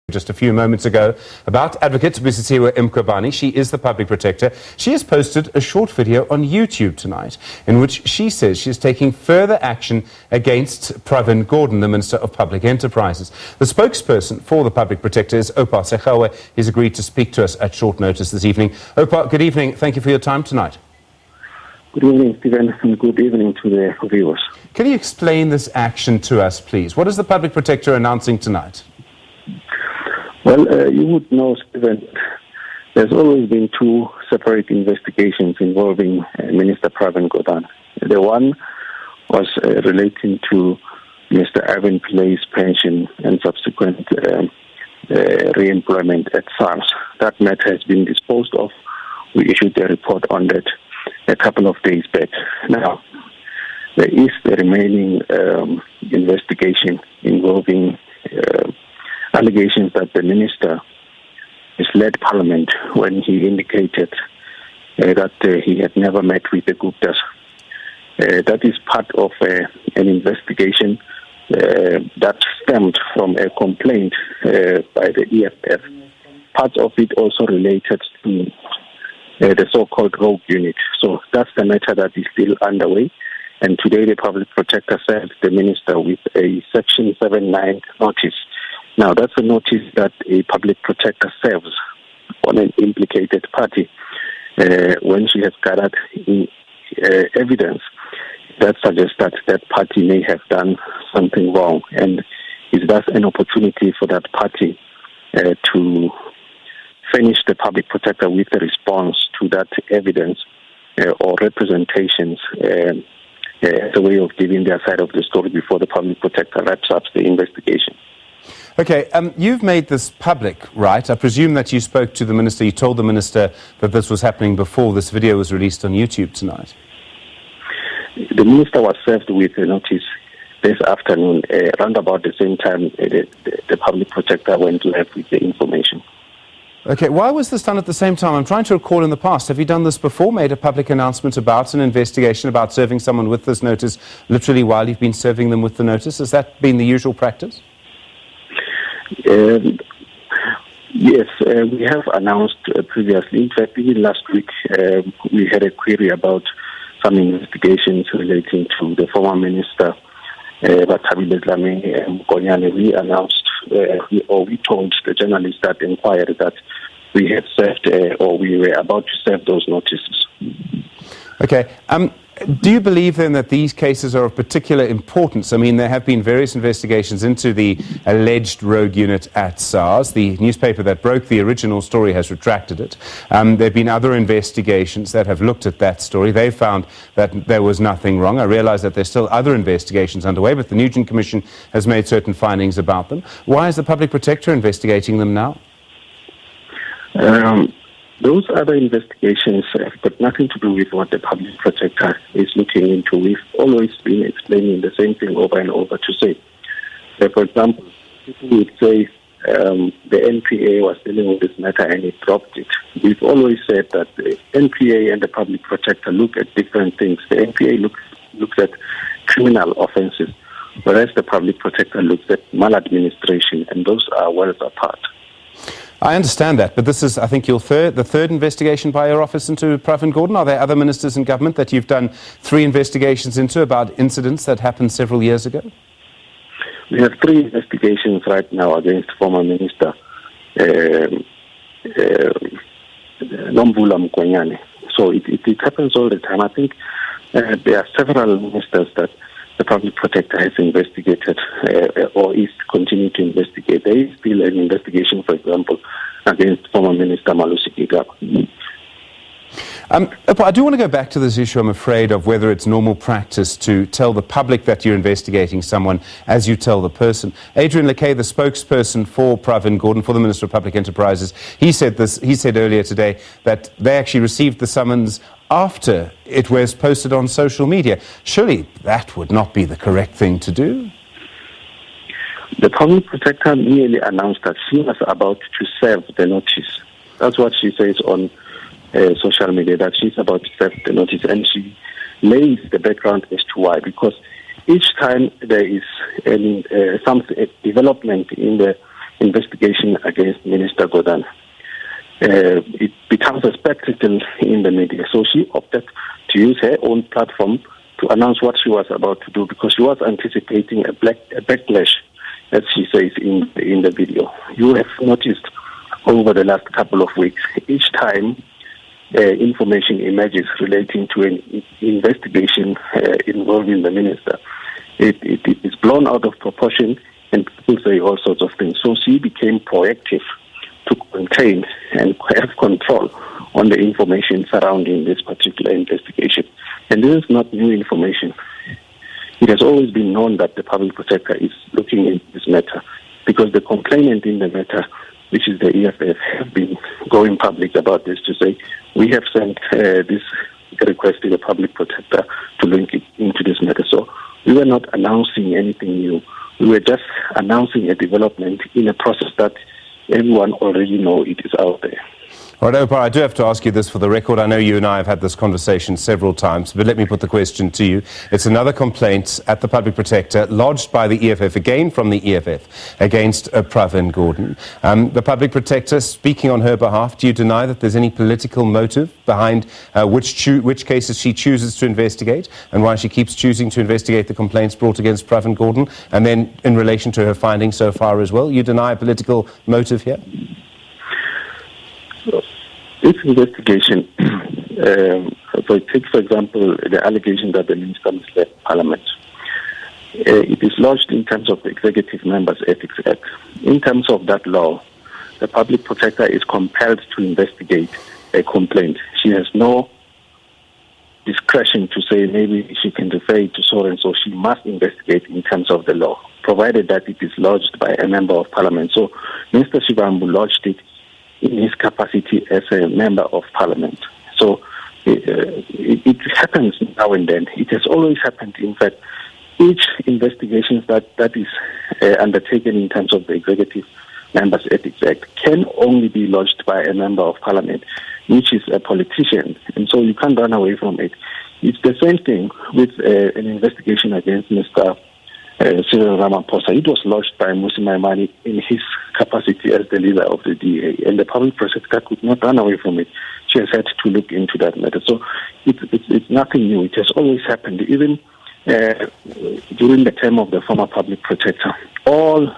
Just a few moments ago about Advocate Busisiwe Mkhwebane. She is the public protector. She has posted a short video on YouTube tonight in which she says she is taking further action against Pravin, the Minister of Public Enterprises. The spokesperson for the public protector is Oupa Segalwe. He's agreed to speak to us at short notice this evening. Oupa, good evening. Thank you for your time tonight. Good evening, Stephen, and good evening to the viewers. Can you explain this action to us, please? What is the public protector announcing tonight? Well, you would know, Stephen, there's always been two separate investigations involving Minister Pravin Gordhan. The one was relating to Mr. Ivan Pilay's pension and subsequent re-employment at SARS. That matter has been disposed of. We issued a report on that a couple of days back. Now, there is the remaining investigation involving allegations that the minister misled Parliament when he indicated that he had never met with the Guptas. That is part of an investigation that stemmed from a complaint by the EFF. Part of it also related to the so-called rogue unit. So that's the matter that is still underway. And today the public protector served the minister with a Section 79 notice. Now, that's a notice that a public protector serves on an implicated party when she has gathered evidence that suggests that that party may have done something wrong, and is thus an opportunity for that party to furnish the public protector with a response to that evidence or representations as a way of giving their side of the story before the public protector wraps up the investigation. Okay, you've made this public, right? I presume that you spoke to the minister, you told the minister that this was happening before this video was released on YouTube tonight. The minister was served with a notice this afternoon, around about the same time the public protector went live with the information. Okay, why was this done at the same time? I'm trying to recall in the past, have you done this before, made a public announcement about an investigation, about serving someone with this notice, literally while you've been serving them with the notice? Has that been the usual practice? Yes, we have announced previously. In fact, even last week, we had a query about some investigations relating to the former minister, Mkhwebane. We announced, we told the journalists that inquired that we had served, or we were about to serve those notices. Okay. Do you believe then that these cases are of particular importance? I mean, there have been various investigations into the alleged rogue unit at SARS. The newspaper that broke the original story has retracted it. There have been other investigations that have looked at that story. They found that there was nothing wrong. I realize that there's still other investigations underway, but the Nugent Commission has made certain findings about them. Why is the public protector investigating them now? Those other investigations have got nothing to do with what the public protector is looking into. We've always been explaining the same thing over and over to say. For example, people would say the NPA was dealing with this matter and it dropped it. We've always said that the NPA and the public protector look at different things. The NPA looks at criminal offences, whereas the public protector looks at maladministration, and those are worlds apart. I understand that, but this is, I think, the third investigation by your office into Pravin Gordhan. Are there other ministers in government that you've done 3 investigations into about incidents that happened several years ago? We have 3 investigations right now against former minister Nomvula Mkhwebane. So it happens all the time. I think there are several ministers that the public protector has investigated or is continuing to investigate. There is still an investigation, for example, against former Minister Malusi Gigaba. I do want to go back to this issue, I'm afraid, of whether it's normal practice to tell the public that you're investigating someone as you tell the person. Adrian Lekay, the spokesperson for Pravin Gordhan, for the Minister of Public Enterprises, he said earlier today that they actually received the summons after it was posted on social media. Surely that would not be the correct thing to do? The public protector merely announced that she was about to serve the notice. That's what she says on social media, that she's about to serve the notice, and she lays the background as to why. Because each time there is some development in the investigation against Minister Gordhan. It becomes a spectacle in the media. So she opted to use her own platform to announce what she was about to do, because she was anticipating a backlash, as she says in the video. You have noticed over the last couple of weeks, each time information emerges relating to an investigation involving the minister, it is blown out of proportion and people say all sorts of things. So she became proactive to contain and have control on the information surrounding this particular investigation. And this is not new information. It has always been known that the public protector is looking into this matter, because the complainant in the matter, which is the EFF, have been going public about this to say, we have sent this request to the public protector to link it into this matter. So we were not announcing anything new. We were just announcing a development in a process that everyone already know it is out there. All right, Oupa, I do have to ask you this for the record. I know you and I have had this conversation several times, but let me put the question to you. It's another complaint at the Public Protector lodged by the EFF, again from the EFF, against Pravin Gordhan. The Public Protector, speaking on her behalf, do you deny that there's any political motive behind which cases she chooses to investigate and why she keeps choosing to investigate the complaints brought against Pravin Gordhan? And then in relation to her findings so far as well, you deny a political motive here? This investigation, take for example the allegation that the minister misled Parliament. It is lodged in terms of the Executive Members Ethics Act. In terms of that law, the Public Protector is compelled to investigate a complaint. She has no discretion to say maybe she can refer it to so and so. She must investigate in terms of the law, provided that it is lodged by a Member of Parliament. So Mr. Shivambu lodged it in his capacity as a Member of Parliament. So it happens now and then. It has always happened. In fact, each investigation that is undertaken in terms of the Executive Members Ethics Act can only be lodged by a Member of Parliament, which is a politician, and so you can't run away from it. It's the same thing with an investigation against Mr. Cyril Ramaphosa. It was lodged by Musi Maimane in his capacity as the leader of the DA, and the public prosecutor could not run away from it. She has had to look into that matter. So it's nothing new. It has always happened. Even during the term of the former public protector, all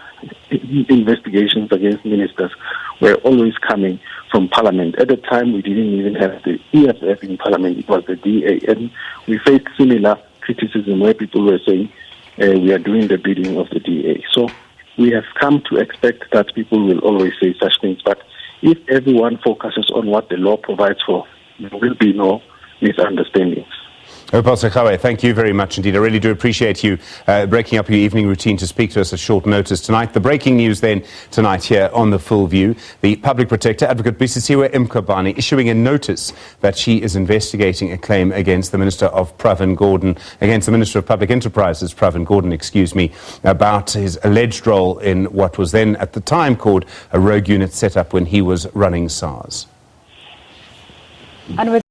investigations against ministers were always coming from Parliament. At the time, we didn't even have the EFF in Parliament. It was the DA, and we faced similar criticism where people were saying, we are doing the bidding of the DA. So we have come to expect that people will always say such things. But if everyone focuses on what the law provides for, there will be no misunderstandings. Oupa Segalwe, thank you very much indeed. I really do appreciate you breaking up your evening routine to speak to us at short notice tonight. The breaking news then tonight here on The Full View. The Public Protector, Advocate Busisiwe Mkhwebane, issuing a notice that she is investigating a claim against the Minister of Pravin Gordhan, against the Minister of Public Enterprises, Pravin Gordhan, about his alleged role in what was then at the time called a rogue unit set up when he was running SARS. And with